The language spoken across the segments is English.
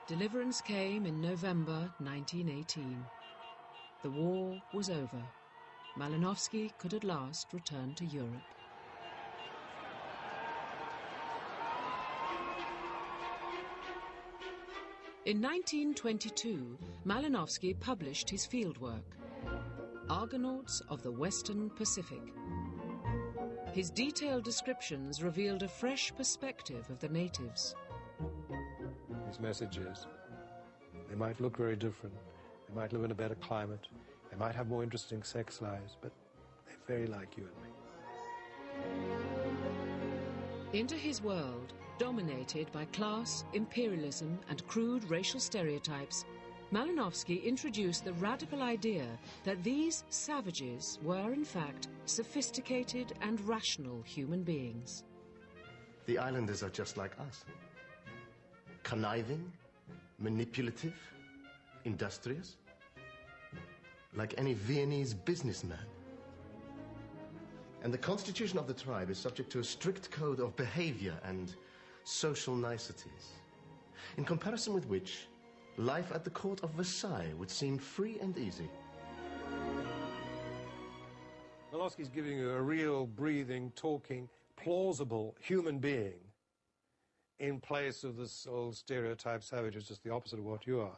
Deliverance came in November 1918. The war was over. Malinowski could at last return to Europe. In 1922, Malinowski published his fieldwork, Argonauts of the Western Pacific. His detailed descriptions revealed a fresh perspective of the natives. His message is, they might look very different, they might live in a better climate, they might have more interesting sex lives, but they're very like you and me. Into his world, dominated by class, imperialism and crude racial stereotypes, Malinowski introduced the radical idea that these savages were in fact sophisticated and rational human beings. The islanders are just like us. Conniving, manipulative, industrious, like any Viennese businessman. And the constitution of the tribe is subject to a strict code of behavior and social niceties, in comparison with which life at the court of Versailles would seem free and easy. Malinowski's giving you a real, breathing, talking, plausible human being in place of this old stereotype savage who's just the opposite of what you are.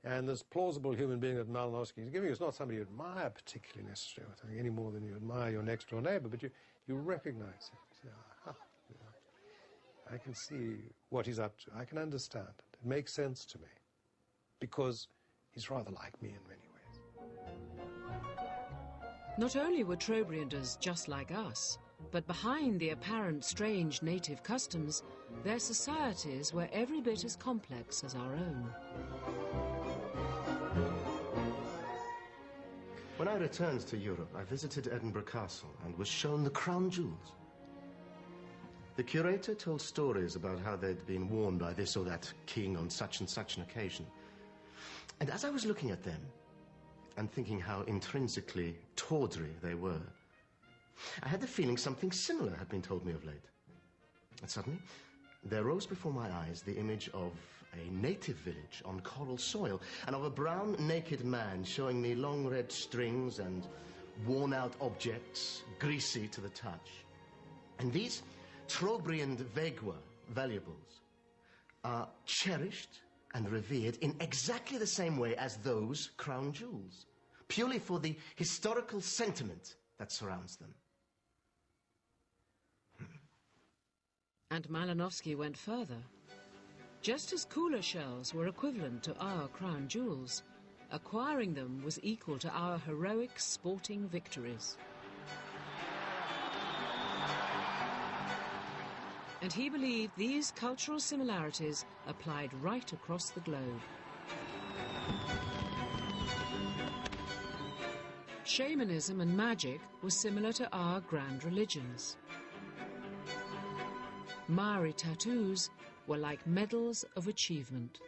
And this plausible human being that Malinowski is giving you is not somebody you admire particularly necessarily, I think, any more than you admire your next-door neighbor, but you recognize it. You say, aha, you know, I can see what he's up to. I can understand it. It makes sense to me, because he's rather like me in many ways. Not only were Trobrianders just like us, but behind the apparent strange native customs, their societies were every bit as complex as our own. When I returned to Europe, I visited Edinburgh Castle and was shown the crown jewels. The curator told stories about how they'd been worn by this or that king on such and such an occasion. And as I was looking at them and thinking how intrinsically tawdry they were, I had the feeling something similar had been told me of late. And suddenly, there rose before my eyes the image of a native village on coral soil, and of a brown, naked man showing me long red strings and worn-out objects, greasy to the touch. And these Trobriand Vegua valuables are cherished and revered in exactly the same way as those crown jewels, purely for the historical sentiment that surrounds them. And Malinowski went further. Just as cooler shells were equivalent to our crown jewels, acquiring them was equal to our heroic sporting victories. And he believed these cultural similarities applied right across the globe. Shamanism and magic were similar to our grand religions. Maori tattoos were like medals of achievement.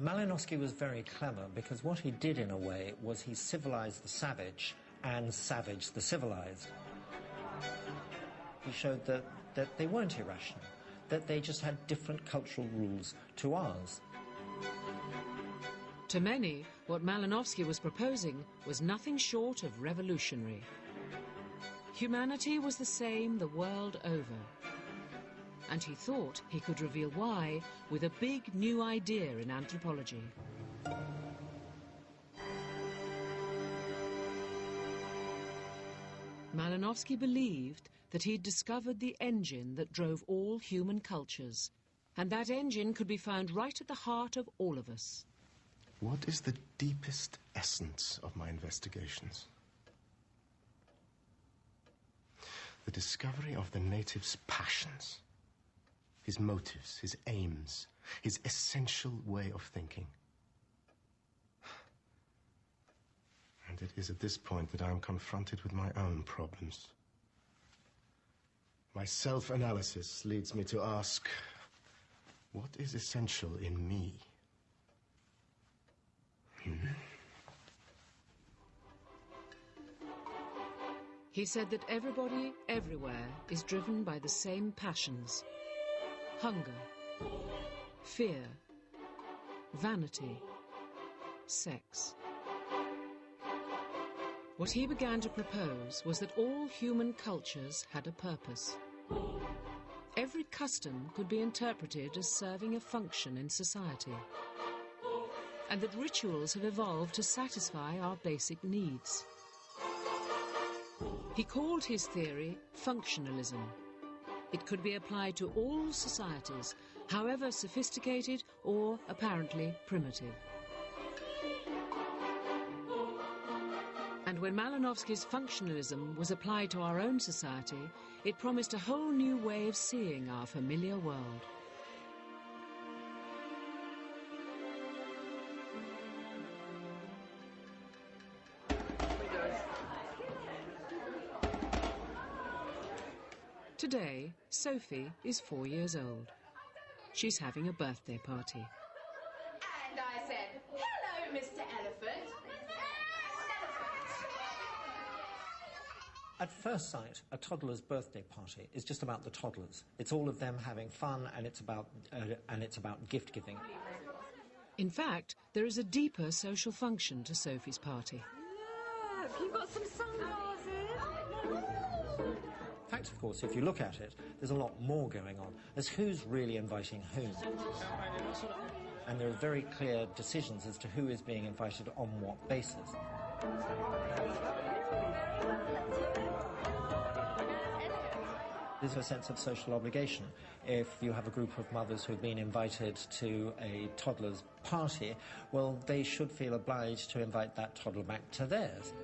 Malinowski was very clever because what he did in a way was he civilized the savage and savaged the civilized. He showed that they weren't irrational, that they just had different cultural rules to ours. To many, what Malinowski was proposing was nothing short of revolutionary. Humanity was the same the world over. And he thought he could reveal why with a big new idea in anthropology. Malinowski believed that he'd discovered the engine that drove all human cultures, and that engine could be found right at the heart of all of us. What is the deepest essence of my investigations? The discovery of the native's passions, his motives, his aims, his essential way of thinking. And it is at this point that I am confronted with my own problems. My self-analysis leads me to ask, what is essential in me? He said that everybody, everywhere, is driven by the same passions. Hunger, fear, vanity, sex. What he began to propose was that all human cultures had a purpose. Every custom could be interpreted as serving a function in society, and that rituals have evolved to satisfy our basic needs. He called his theory functionalism. It could be applied to all societies, however sophisticated or apparently primitive. And when Malinowski's functionalism was applied to our own society, it promised a whole new way of seeing our familiar world. Today, Sophie is 4 years old. She's having a birthday party. And I said, "Hello, Mr. Elephant." At first sight, a toddler's birthday party is just about the toddlers. It's all of them having fun, and it's about gift giving. In fact, there is a deeper social function to Sophie's party. Look, you've got some sunglasses. In fact, of course, if you look at it, there's a lot more going on as who's really inviting whom. And there are very clear decisions as to who is being invited on what basis. There's a sense of social obligation. If you have a group of mothers who have been invited to a toddler's party, well, they should feel obliged to invite that toddler back to theirs.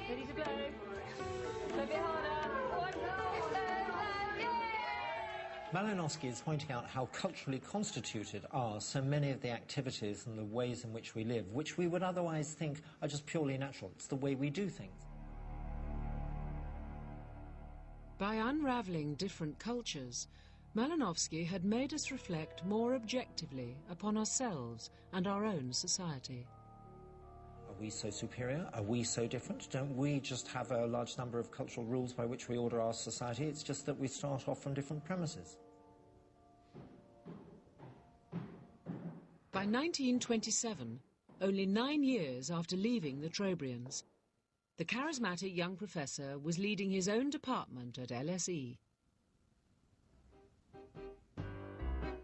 Ready to go? A bit harder. Malinowski is pointing out how culturally constituted are so many of the activities and the ways in which we live, which we would otherwise think are just purely natural. It's the way we do things. By unravelling different cultures, Malinowski had made us reflect more objectively upon ourselves and our own society. Are we so superior? Are we so different? Don't we just have a large number of cultural rules by which we order our society? It's just that we start off from different premises. By 1927, only 9 years after leaving the Trobrians, the charismatic young professor was leading his own department at LSE.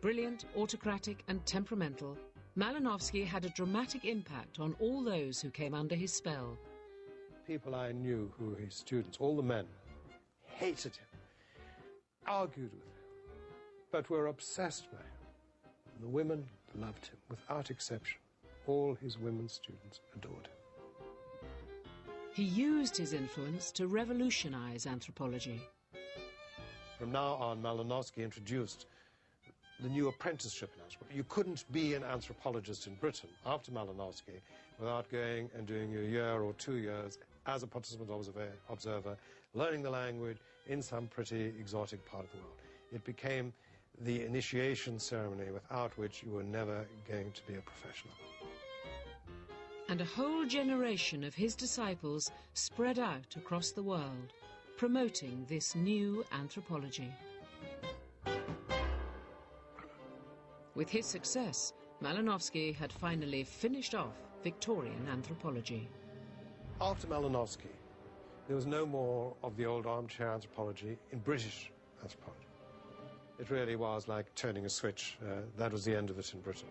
Brilliant, autocratic and temperamental, Malinowski had a dramatic impact on all those who came under his spell. People I knew who were his students, all the men, hated him, argued with him, but were obsessed by him. And the women loved him, without exception. All his women students adored him. He used his influence to revolutionize anthropology. From now on, Malinowski introduced the new apprenticeship in anthropology. You couldn't be an anthropologist in Britain after Malinowski without going and doing a year or 2 years as a participant observer, learning the language in some pretty exotic part of the world. It became the initiation ceremony without which you were never going to be a professional. And a whole generation of his disciples spread out across the world, promoting this new anthropology. With his success, Malinowski had finally finished off Victorian anthropology. After Malinowski, there was no more of the old armchair anthropology in British anthropology. It really was like turning a switch. That was the end of it in Britain.